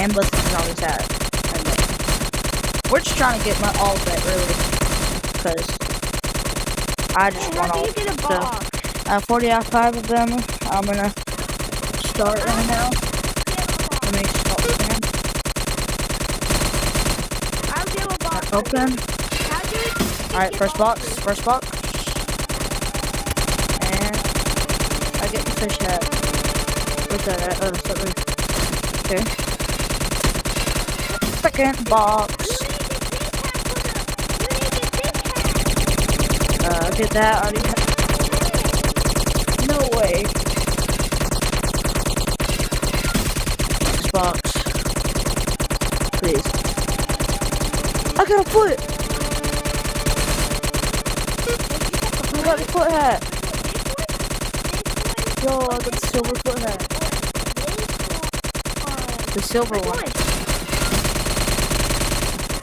Ambulance is always at. We're just trying to get all of that really, because I just want all How do you get a box? 40 out of 5 of them. I'm gonna start right now. Let me stop the fan. I'll give a box. Open. How do you Alright, first box. And I get the fish hat. What's that at? Oh, something. Okay. Second box. Get that. Already no way. Next box. Please. I got a foot! I got the foot hat! Yo, I got the silver foot hat. The silver one.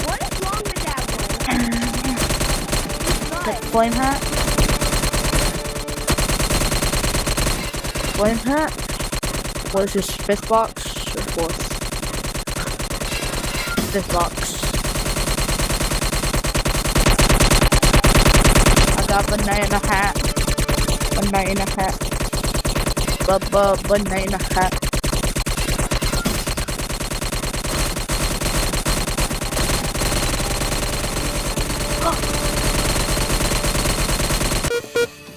What is wrong with that one? The flame hat? Flame hat? What is this, 5th box or 4th? 5th box. I got banana hat. Banana hat. Banana hat.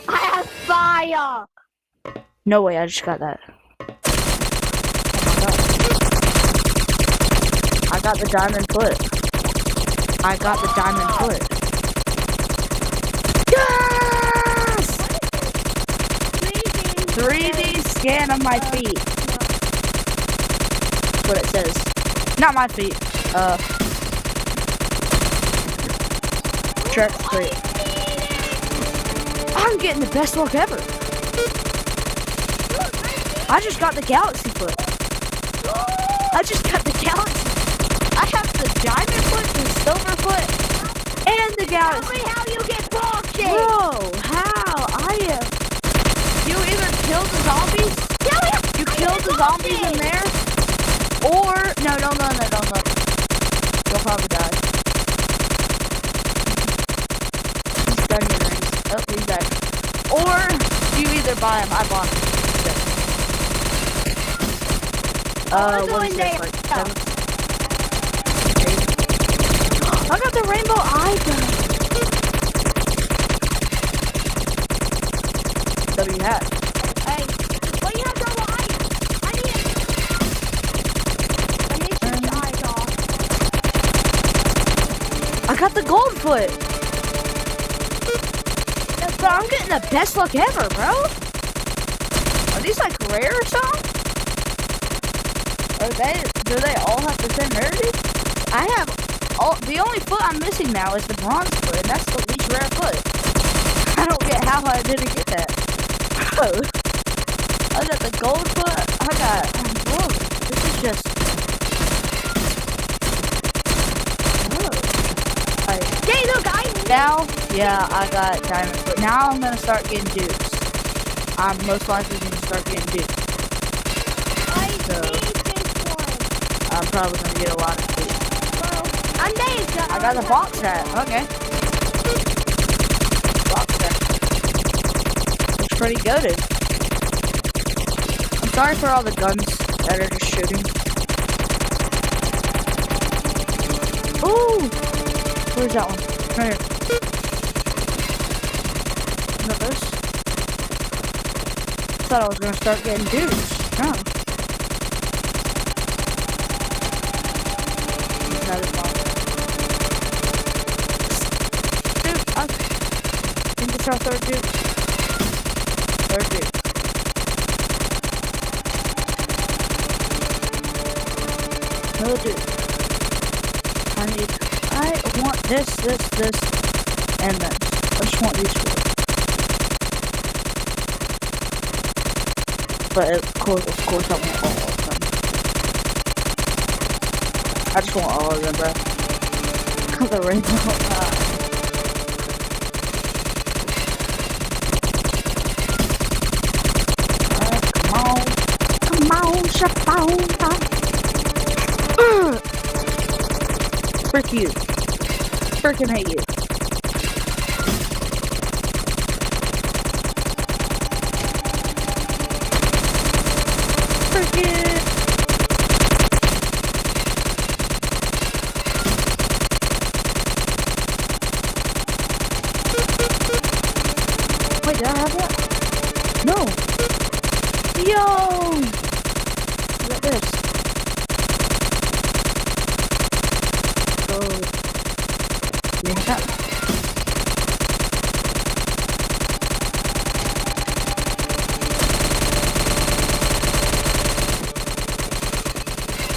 I have fire! No way, I just got that. Oh my god. I got the diamond foot. I got the diamond foot. Yes! 3D scan of my feet. That's what it says. Not my feet. Shark feet. I'm getting the best luck ever. I just got the galaxy foot. I just got the galaxy. I have the diamond foot, the silver foot, and the galaxy. Tell me how you get boxes! Bro, how? You either killed the zombies. You killed the zombies in there, or no. You'll probably die. He's done your rings. Oh, he's dead. Or you either buy him. I bought him. What is this, like 7? I got the rainbow eye gun. W hat. Hey, what do you have double eyes? I need it. I need to take your eyes off. I got the gold foot. Bro, I'm getting the best luck ever, bro. Are these like rare or something? Do they all have the same rarity? I have the only foot I'm missing now is the bronze foot, and that's the least rare foot. I don't get how I didn't get that. Bro, I got the gold foot. Whoa, this is just. Whoa. Hey, look, Now, yeah, I got diamond foot. Now I'm gonna start getting dupes. I'm most likely gonna start getting dupes. So, I'm probably gonna get a lot of dupes. I got the box hat. Okay. Box hat. Looks pretty goated. I'm sorry for all the guns that are just shooting. Ooh! Where's that one? Right here. Not this. Thought I was gonna start getting dudes. No. That is wrong. Dude, I think it's our third dude. Third dude. Another dude. I want this, and this. I just want these four. But of course, I want all of them. I just want all of them, bro. The rainbow. Come on, Shabow. Frick you. Frickin' hate you. Frickin'. Wait, did I have that? No. Yo! Look at this. Oh. Yeah, that.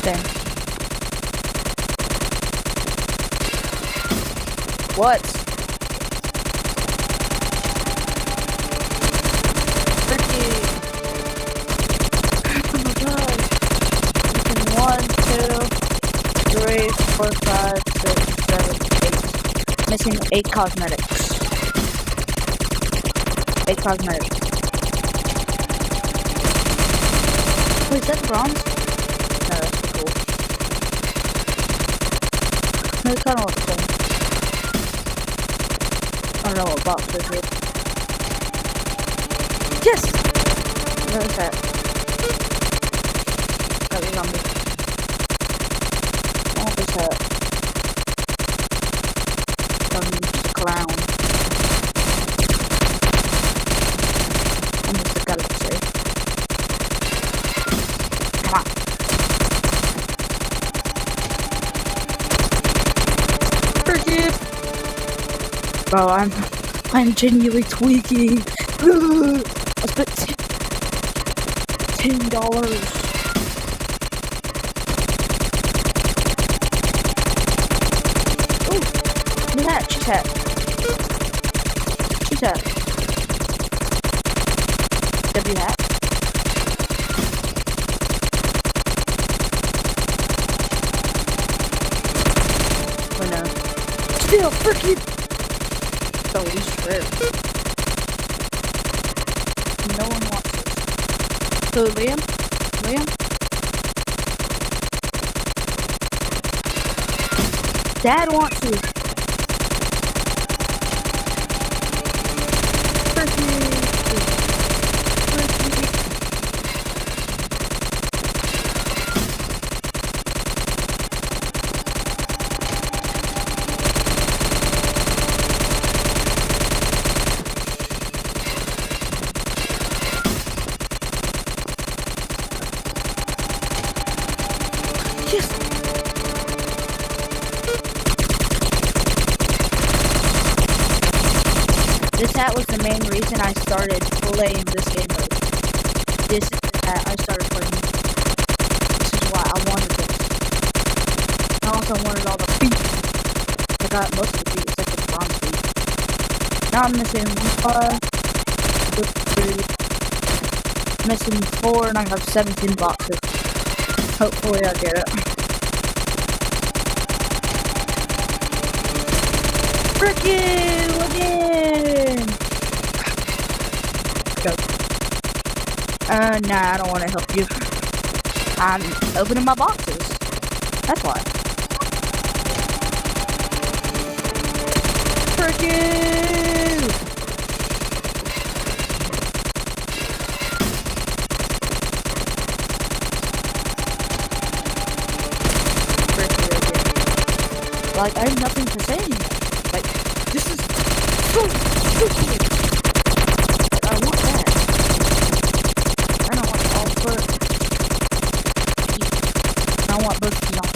Damn. What? Freaky. Oh my god. Missing 1, 2, 3, 4, 5, 6, 7, 8. Missing 8 cosmetics. 8 cosmetics. Wait, is that bronze? No, that's the gold. No, it kinda looks cool. I don't know what box this is. Yes! What is that? Got the zombie. I want this hat. Just a clown. I'm just a galaxy. Come on. Forgive. Bro, I'm genuinely tweaking. I spent $10. Ooh, new hat, cheese hat. Cheese hat. W hat. Oh no. Still freaking the least rare. No one wants this. So Liam? Dad wants you. Yes. This hat was the main reason I started playing this game mode. This is the hat I started playing. This is why I wanted this. I also wanted all the feet. I got most of the feet except for the bronze feet. Now I'm missing 1, 2, 3. Missing 4 and I have 17 boxes. Hopefully I'll get it. Frick you again! Go. Nah, I don't want to help you. I'm opening my boxes. That's why. Frick you! Frick you again. Like, I have nothing to say anymore. Like, this is so stupid. Like, I want that. I don't want all foot. I want both of them.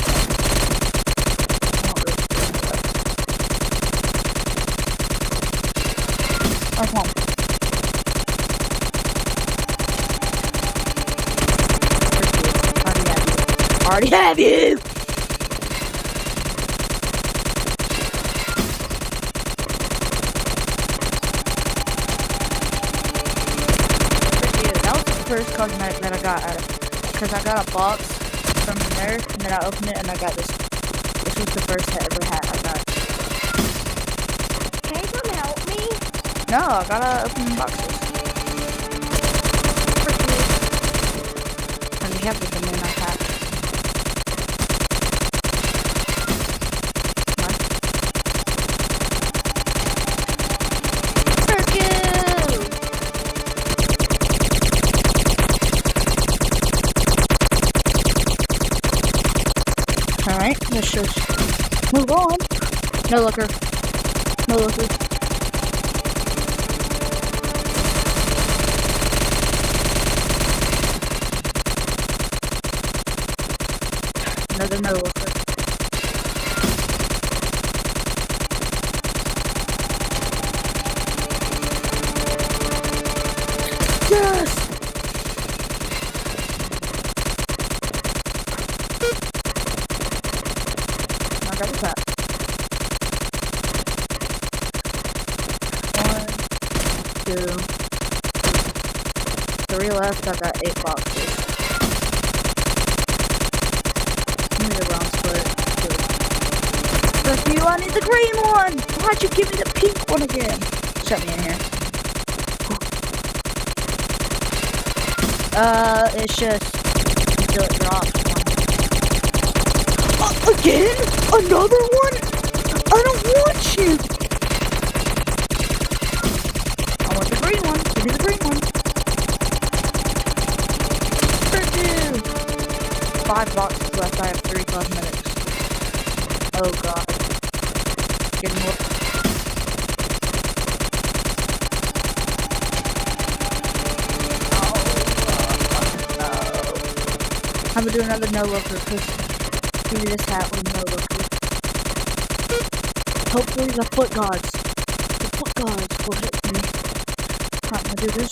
I want both of them. Like, one. Already have you. First cosmetic that I got out of, because I got a box from there, and then I opened it, and I got this. This was the first ever hat I got. Can you come help me? No, I gotta open boxes. And we have the banana hat. Alright, let's just move on. No looker. No looker. Another no looker. Yes! Now grab that. 1, 2, 3 left. I got 8 boxes. Give me the brown split. Fuck you, I need the green one! Why'd you give me the pink one again? Shut me in here. It's just until it drops one. Again? Another one? I don't want you! I want the green one. Give me the green one. Thank you! 5 boxes left. I have 35 minutes. Oh god. Getting more. I'm gonna do another no looker because give me this hat with no looker. Hopefully the foot gods will hit me. I'm gonna do this.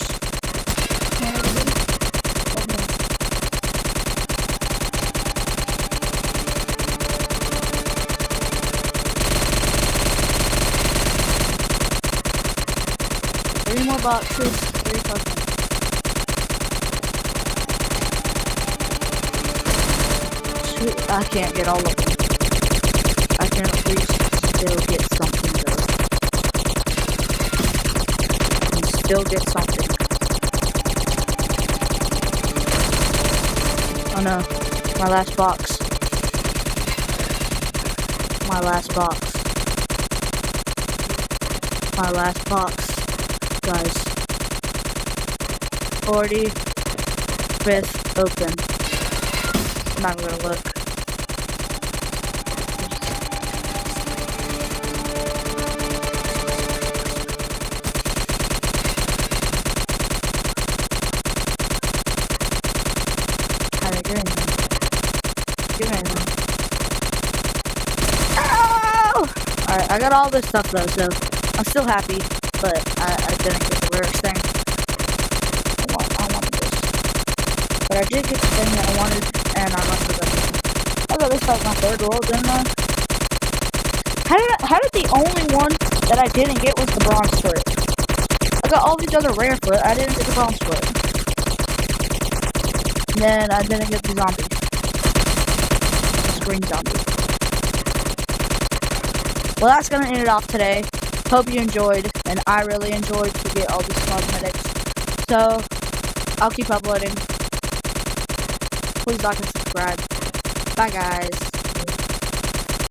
Three more boxes, 3 fucking. I can't get all of them. I can at least still get something though. I can still get something. Oh no, my last box. My last box. My last box, guys. 45th open. I'm not gonna look. I didn't get anything. Get anything. Oh! Alright, I got all this stuff though, so I'm still happy, but I didn't get the rarest thing. I wanted this. But I did get the thing that I wanted, and I must have done it. I got this like my 3rd roll, didn't I? How did the only one that I didn't get was the bronze foot? I got all these other rare foot, I didn't get the bronze foot. And then I didn't get the zombie. The green zombie. Well, that's gonna end it off today. Hope you enjoyed, and I really enjoyed to get all these cosmetics. So, I'll keep uploading. Please like and subscribe. Bye, guys.